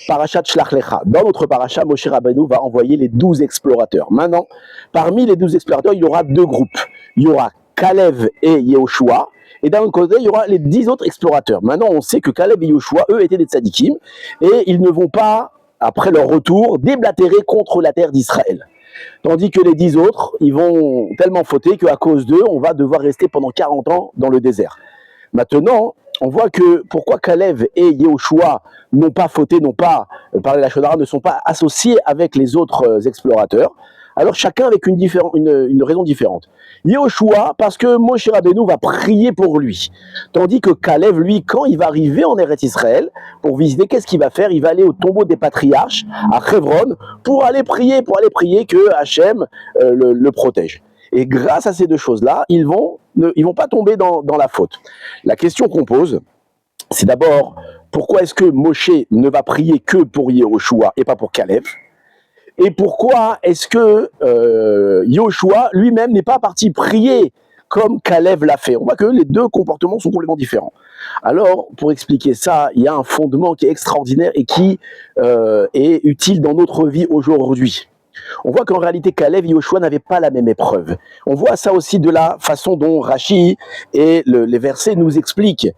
Parashat Shlach Lecha. Dans notre paracha, Moshe Rabbeinu va envoyer les 12 explorateurs. Maintenant, parmi les 12 explorateurs, il y aura deux groupes. Il y aura Kalev et Yehoshua. Et d'un autre côté, il y aura les 10 autres explorateurs. Maintenant, on sait que Kalev et Yehoshua, eux, étaient des tzadikim. Et ils ne vont pas, après leur retour, déblatérer contre la terre d'Israël. Tandis que les 10 autres, ils vont tellement fauter qu'à cause d'eux, on va devoir rester pendant 40 ans dans le désert. Maintenant, on voit que pourquoi Kalev et Yehoshua n'ont pas fauté, n'ont pas parlé la Shonara, ne sont pas associés avec les autres explorateurs. Alors chacun avec une raison différente. Yehoshua, parce que Moshe Rabbeinu va prier pour lui. Tandis que Kalev, lui, quand il va arriver en Eretz Israël, pour visiter, qu'est-ce qu'il va faire? Il va aller au tombeau des patriarches, à Hebron, pour aller prier que Hachem le protège. Et grâce à ces deux choses-là, ils vont pas tomber dans la faute. La question qu'on pose, c'est d'abord, pourquoi est-ce que Moshe ne va prier que pour Yehoshua et pas pour Kalev? Et pourquoi est-ce que Yehoshua lui-même n'est pas parti prier comme Kalev l'a fait? On voit que les deux comportements sont complètement différents. Alors, pour expliquer ça, il y a un fondement qui est extraordinaire et qui est utile dans notre vie aujourd'hui. On voit qu'en réalité, Kalev et Yehoshua n'avaient pas la même épreuve. On voit ça aussi de la façon dont Rashi et les versets nous expliquent.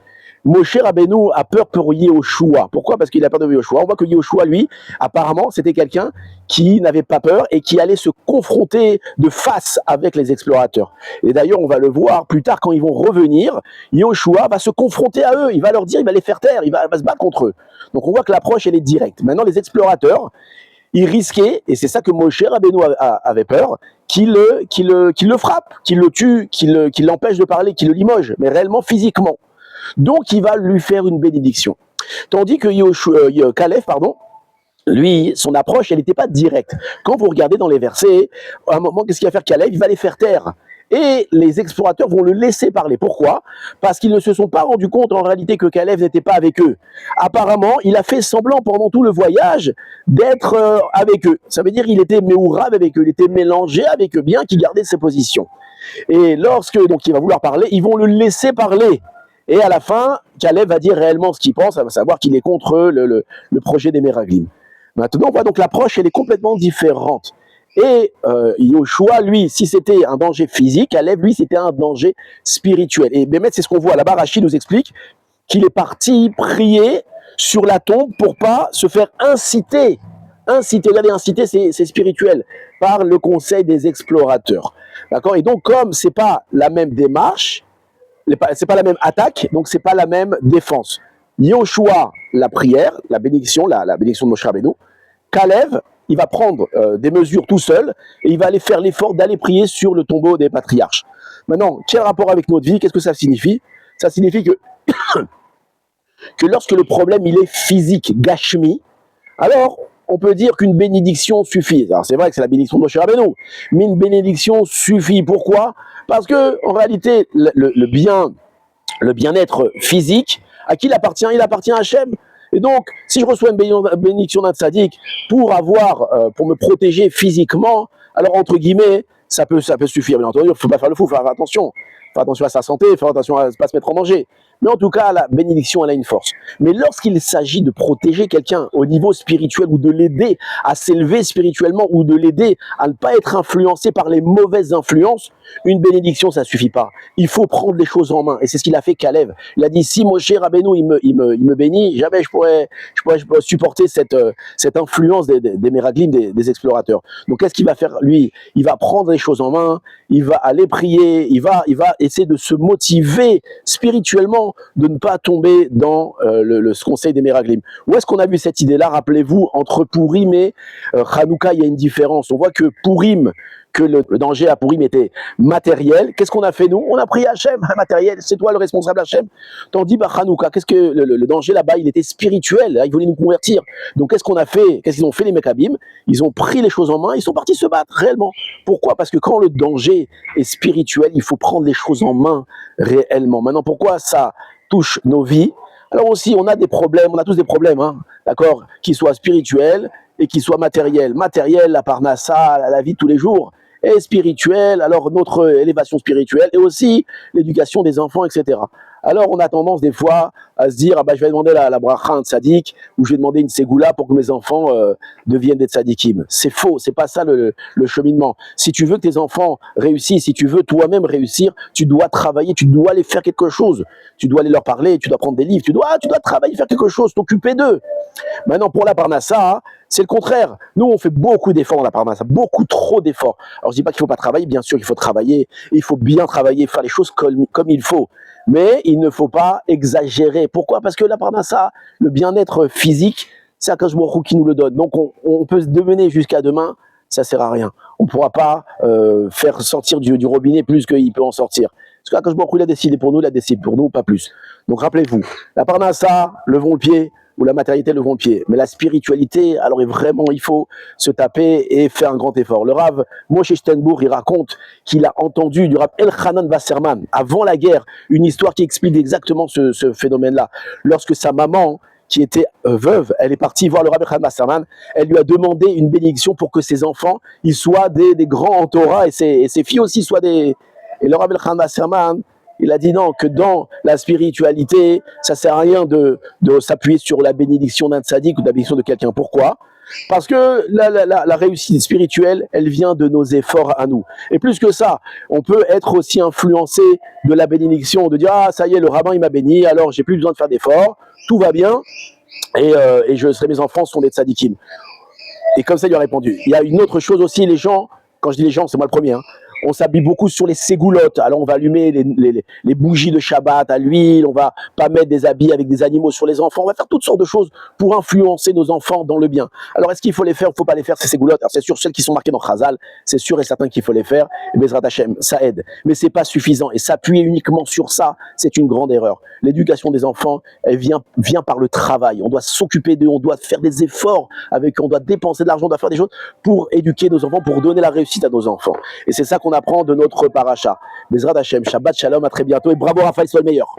Moshe Rabbeinu a peur pour Yehoshua. Pourquoi? Parce qu'il a peur de Yehoshua. On voit que Yehoshua, lui, apparemment, c'était quelqu'un qui n'avait pas peur et qui allait se confronter de face avec les explorateurs. Et d'ailleurs, on va le voir plus tard quand ils vont revenir. Yehoshua va se confronter à eux. Il va leur dire, il va les faire taire, il va se battre contre eux. Donc on voit que l'approche, elle est directe. Maintenant, les explorateurs, ils risquaient, et c'est ça que Moshe Rabbeinu avait peur, qu'il le frappe, qu'il le tue, qu'il l'empêche de parler, qu'il le limoge, mais réellement physiquement. Donc il va lui faire une bénédiction. Tandis que Kalev, lui, son approche, elle n'était pas directe. Quand vous regardez dans les versets, à un moment, qu'est-ce qu'il va faire Kalev? Il va les faire taire. Et les explorateurs vont le laisser parler. Pourquoi? Parce qu'ils ne se sont pas rendus compte en réalité que Kalev n'était pas avec eux. Apparemment, il a fait semblant pendant tout le voyage d'être avec eux. Ça veut dire qu'il était méourave avec eux, il était mélangé avec eux, bien qu'il gardait ses positions. Et lorsque donc il va vouloir parler, ils vont le laisser parler. Et à la fin, Kalev va dire réellement ce qu'il pense, à savoir qu'il est contre le projet des Meraglim. Maintenant, on voit donc l'approche, elle est complètement différente. Et Yehoshua, lui, si c'était un danger physique, Kalev, lui, c'était un danger spirituel. Et Bémet, c'est ce qu'on voit là-bas, Rashi nous explique qu'il est parti prier sur la tombe pour pas se faire inciter. Regardez, inciter, c'est spirituel, par le conseil des explorateurs. D'accord? Et donc, comme c'est pas la même démarche, c'est pas la même attaque, donc c'est pas la même défense. Yehoshua, la prière, la bénédiction de Moshe Rabbeinu. Kalev, il va prendre des mesures tout seul et il va aller faire l'effort d'aller prier sur le tombeau des patriarches. Maintenant, quel rapport avec notre vie? Qu'est-ce que ça signifie? Ça signifie que lorsque le problème il est physique, gashmi, alors on peut dire qu'une bénédiction suffit. Alors c'est vrai que c'est la bénédiction de Moshe Rabbeinu, mais une bénédiction suffit. Pourquoi? Parce que en réalité, le bien-être physique, à qui il appartient? Il appartient à Hachem. Et donc, si je reçois une bénédiction d'un tzaddik pour me protéger physiquement, alors entre guillemets, ça peut suffire. Bien entendu, il ne faut pas faire le fou, faire attention à sa santé, faire attention à ne pas se mettre en danger. Mais en tout cas, la bénédiction, elle a une force. Mais lorsqu'il s'agit de protéger quelqu'un au niveau spirituel ou de l'aider à s'élever spirituellement ou de l'aider à ne pas être influencé par les mauvaises influences, une bénédiction, ça suffit pas. Il faut prendre les choses en main. Et c'est ce qu'il a fait Kalev. Il a dit, si Moshe Rabbeinu, il me bénit, jamais je pourrais supporter cette influence des Meraglim, des explorateurs. Donc, qu'est-ce qu'il va faire, lui? Il va prendre les choses en main, il va aller prier, il va essayer de se motiver spirituellement de ne pas tomber dans ce conseil des Meraglim. Où est-ce qu'on a vu cette idée-là? Rappelez-vous, entre Purim et Hanouka, il y a une différence. On voit que Purim, que le danger à Purim était matériel. Qu'est-ce qu'on a fait nous? On a prié Hachem, matériel, c'est toi le responsable Hachem. Tandis que Hanouka, qu'est-ce que le danger là-bas, il était spirituel, là, ils voulaient nous convertir. Donc qu'est-ce qu'on a fait? Qu'est-ce qu'ils ont fait les Mekkabim? Ils ont pris les choses en main, ils sont partis se battre réellement. Pourquoi? Parce que quand le danger est spirituel, il faut prendre les choses en main réellement. Maintenant, pourquoi ça touche nos vies? Alors aussi, on a des problèmes, on a tous des problèmes, hein, d'accord, qu'ils soient spirituels et qu'ils soient matériels. Matériel, la parnassa, la vie de tous les jours, et spirituel, alors notre élévation spirituelle, et aussi l'éducation des enfants, etc. Alors on a tendance des fois à se dire, ah bah, je vais demander la bracha à un tzaddik, ou je vais demander une ségoula pour que mes enfants deviennent des tzaddikim. C'est faux, c'est pas ça le cheminement. Si tu veux que tes enfants réussissent, si tu veux toi-même réussir, tu dois travailler, tu dois aller faire quelque chose. Tu dois aller leur parler, tu dois prendre des livres, tu dois travailler, faire quelque chose, t'occuper d'eux. Maintenant, pour la parnassa, c'est le contraire. Nous, on fait beaucoup d'efforts dans la parnassa, beaucoup trop d'efforts. Alors, je dis pas qu'il faut pas travailler, bien sûr qu'il faut travailler, il faut bien travailler, faire les choses comme il faut. Mais il ne faut pas exagérer. Pourquoi? Parce que la parnassa, le bien-être physique, c'est Akadosh Baruch Hu qui nous le donne. Donc, on peut se mener jusqu'à demain, ça sert à rien. On ne pourra pas faire sortir du robinet plus qu'il peut en sortir. Parce qu'Akadosh Baruch Hu, il a décidé pour nous, il a décidé pour nous, pas plus. Donc, rappelez-vous, la parnassa, levons le pied, ou la matérialité levons le pied. Mais la spiritualité, alors vraiment, il faut se taper et faire un grand effort. Le Rav Moshe Steinbourg, il raconte qu'il a entendu du Rav Elchanan Wasserman, avant la guerre, une histoire qui explique exactement ce phénomène-là. Lorsque sa maman, qui était veuve, elle est partie voir le Rav Elchanan Wasserman, elle lui a demandé une bénédiction pour que ses enfants, ils soient des grands en Torah, et ses filles aussi soient des... Et le Rav Elchanan Wasserman, il a dit non, que dans la spiritualité, ça sert à rien de s'appuyer sur la bénédiction d'un tzaddik ou de la bénédiction de quelqu'un. Pourquoi? Parce que la réussite spirituelle, elle vient de nos efforts à nous. Et plus que ça, on peut être aussi influencé de la bénédiction, de dire ah ça y est, le rabbin il m'a béni, alors j'ai plus besoin de faire d'efforts, tout va bien, et mes enfants sont des tzaddikim. Et comme ça, il lui a répondu. Il y a une autre chose aussi, les gens, quand je dis les gens, c'est moi le premier, hein, on s'habille beaucoup sur les ségoulottes. Alors on va allumer les bougies de Shabbat à l'huile, on va pas mettre des habits avec des animaux sur les enfants, on va faire toutes sortes de choses pour influencer nos enfants dans le bien. Alors est-ce qu'il faut les faire ou il faut pas les faire, ces ségoulottes? Alors c'est sûr, celles qui sont marquées dans Chazal, c'est sûr et certain qu'il faut les faire, et Bezrat Hashem, ça aide. Mais c'est pas suffisant, et s'appuyer uniquement sur ça, c'est une grande erreur. L'éducation des enfants, elle vient par le travail. On doit s'occuper d'eux, on doit faire des efforts avec eux, on doit dépenser de l'argent, on doit faire des choses pour éduquer nos enfants, pour donner la réussite à nos enfants. Et c'est ça qu'on apprend de notre paracha. Bezrat Hashem, Shabbat Shalom, à très bientôt et bravo Raphaël, sois le meilleur.